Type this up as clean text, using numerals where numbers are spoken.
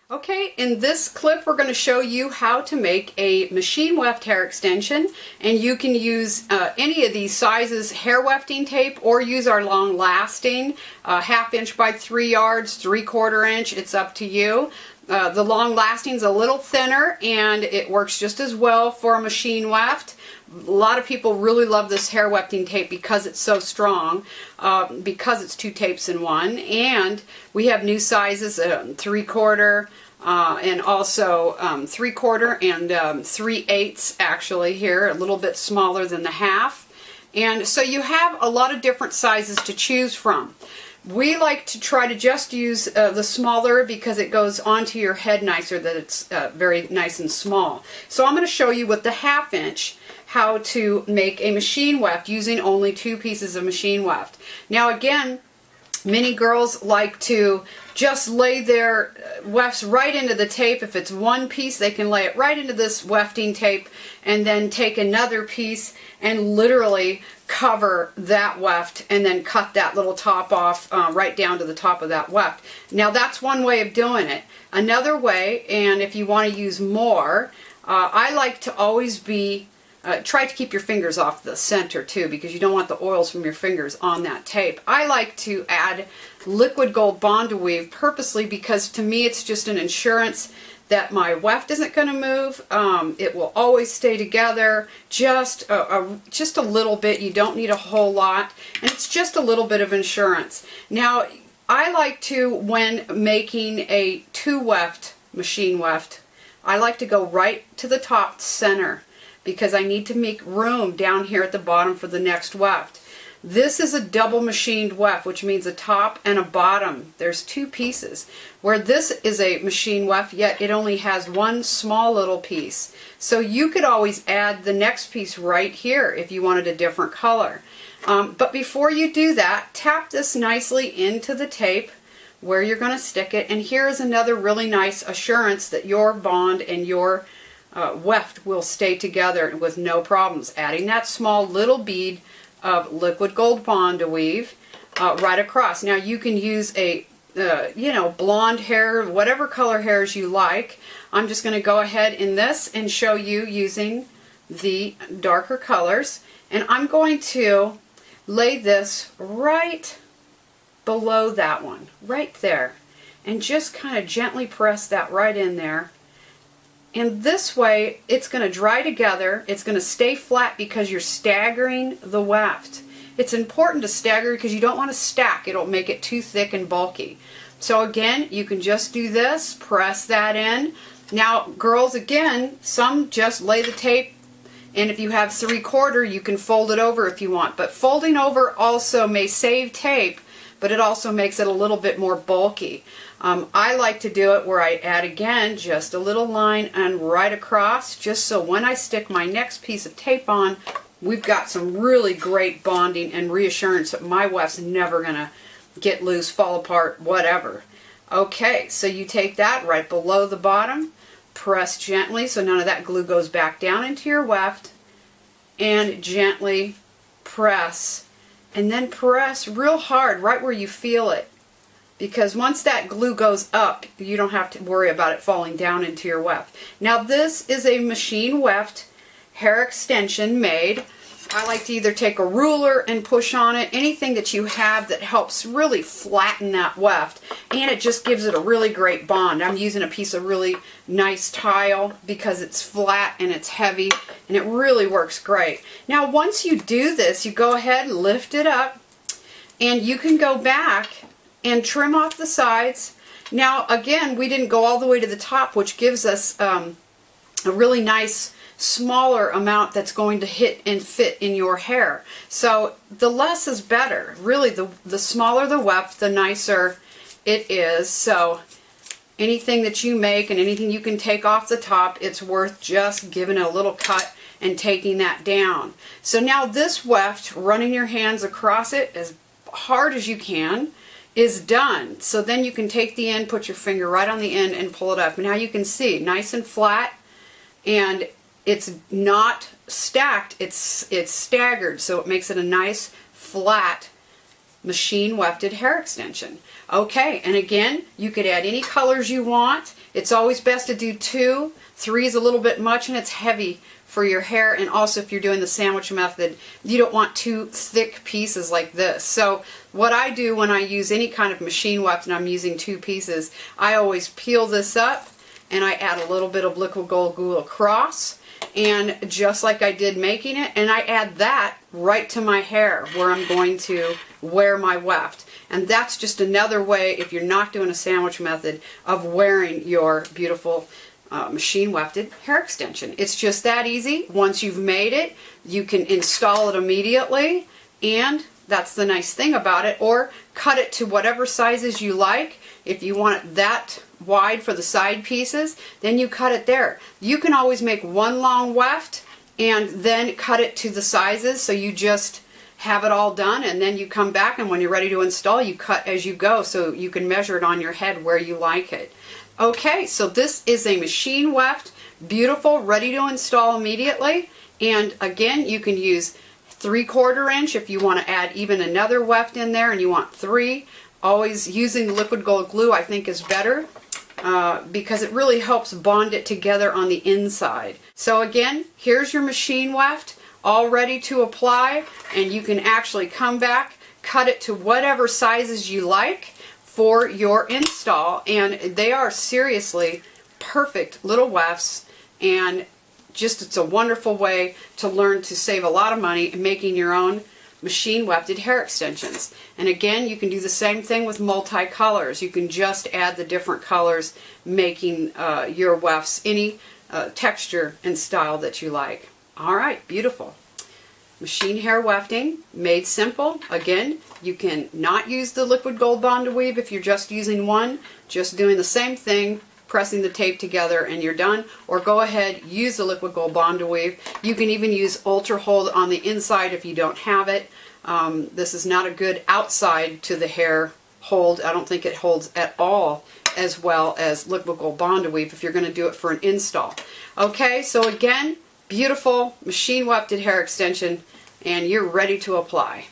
Okay, in this clip we're going to show you how to make a machine weft hair extension, and you can use any of these sizes hair wefting tape or use our long lasting 1/2 inch by 3 yards, 3/4 inch, it's up to you. The long lasting is a little thinner and it works just as well for a machine weft. A lot of people really love this hair wefting tape because it's so strong, because it's 2 tapes in one, and we have new sizes, 3/4 and also 3/4 and 3/8 actually here, a little bit smaller than the half. And so you have a lot of different sizes to choose from. We like to try to just use the smaller because it goes onto your head nicer, that it's very nice and small. So I'm going to show you with the 1/2 inch how to make a machine weft using only 2 pieces of machine weft. Now again, many girls like to just lay their wefts right into the tape. If it's 1 piece, they can lay it right into this wefting tape and then take another piece and literally cover that weft and then cut that little top off right down to the top of that weft. Now that's one way of doing it. Another way, and if you want to use more, I like to always try to keep your fingers off the center too, because you don't want the oils from your fingers on that tape. I like to add liquid gold bond to weave purposely because to me it's just an insurance that my weft isn't going to move. It will always stay together, just a little bit. You don't need a whole lot, and it's just a little bit of insurance. Now I like to, when making a 2 weft machine weft, I like to go right to the top center, because I need to make room down here at the bottom for the next weft. This is a double machined weft, which means a top and a bottom. There's 2 pieces. Where this is a machine weft, yet it only has 1 small little piece. So you could always add the next piece right here if you wanted a different color. But before you do that, tap this nicely into the tape where you're going to stick it. And here is another really nice assurance that your bond and your weft will stay together with no problems. Adding that small little bead of liquid gold bond to weave right across. Now you can use a blonde hair, whatever color hairs you like. I'm just going to go ahead in this and show you using the darker colors, and I'm going to lay this right below that one, right there, and just kind of gently press that right in there. And this way it's going to dry together, it's going to stay flat because you're staggering the weft. It's important to stagger because you don't want to stack, it'll make it too thick and bulky. So again, you can just do this, press that in. Now girls, again, some just lay the tape, and if you have 3/4 you can fold it over if you want. But folding over also may save tape, but it also makes it a little bit more bulky. I like to do it where I add again just a little line and right across, just so when I stick my next piece of tape on, we've got some really great bonding and reassurance that my weft's never going to get loose, fall apart, whatever. Okay, so you take that right below the bottom, press gently so none of that glue goes back down into your weft, and gently press, and then press real hard right where you feel it. Because once that glue goes up, you don't have to worry about it falling down into your weft. Now this is a machine weft hair extension made. I like to either take a ruler and push on it, anything that you have that helps really flatten that weft, and it just gives it a really great bond. I'm using a piece of really nice tile because it's flat and it's heavy, and it really works great. Now once you do this, you go ahead and lift it up, and you can go back and trim off the sides. Now again, we didn't go all the way to the top, which gives us a really nice smaller amount that's going to hit and fit in your hair. So the less is better. Really, the smaller the weft, the nicer it is. So anything that you make and anything you can take off the top, it's worth just giving it a little cut and taking that down. So now this weft, running your hands across it as hard as you can, is done. So then you can take the end, put your finger right on the end and pull it up. Now you can see nice and flat, and it's not stacked, it's staggered, so it makes it a nice flat machine wefted hair extension. Okay, and again, you could add any colors you want. It's always best to do 2. 3 is a little bit much and it's heavy for your hair, and also if you're doing the sandwich method, you don't want 2 thick pieces like this. So what I do when I use any kind of machine weft and I'm using 2 pieces, I always peel this up and I add a little bit of liquid gold glue across, and just like I did making it, and I add that right to my hair where I'm going to wear my weft. And that's just another way, if you're not doing a sandwich method, of wearing your beautiful machine wefted hair extension. It's just that easy. Once you've made it, you can install it immediately, and that's the nice thing about it, or cut it to whatever sizes you like. If you want it that wide for the side pieces, then you cut it there. You can always make one long weft and then cut it to the sizes, so you just have it all done, and then you come back, and when you're ready to install, you cut as you go, so you can measure it on your head where you like it. Okay, so this is a machine weft, beautiful, ready to install immediately. And again, you can use 3/4 inch if you want to add even another weft in there and you want 3. Always using liquid gold glue, I think, is better because it really helps bond it together on the inside. So again, here's your machine weft all ready to apply, and you can actually come back, cut it to whatever sizes you like for your install, and they are seriously perfect little wefts, and just it's a wonderful way to learn to save a lot of money in making your own machine wefted hair extensions. And again, you can do the same thing with multicolors. You can just add the different colors, making your wefts any texture and style that you like. Alright, beautiful. Machine hair wefting, made simple. Again, you can not use the liquid gold bond to weave if you're just using one, just doing the same thing, pressing the tape together and you're done. Or go ahead, use the liquid gold bond to weave. You can even use ultra hold on the inside if you don't have it. This is not a good outside to the hair hold. I don't think it holds at all as well as liquid gold bond to weave if you're going to do it for an install. Okay, so again, beautiful machine wefted hair extension, and you're ready to apply.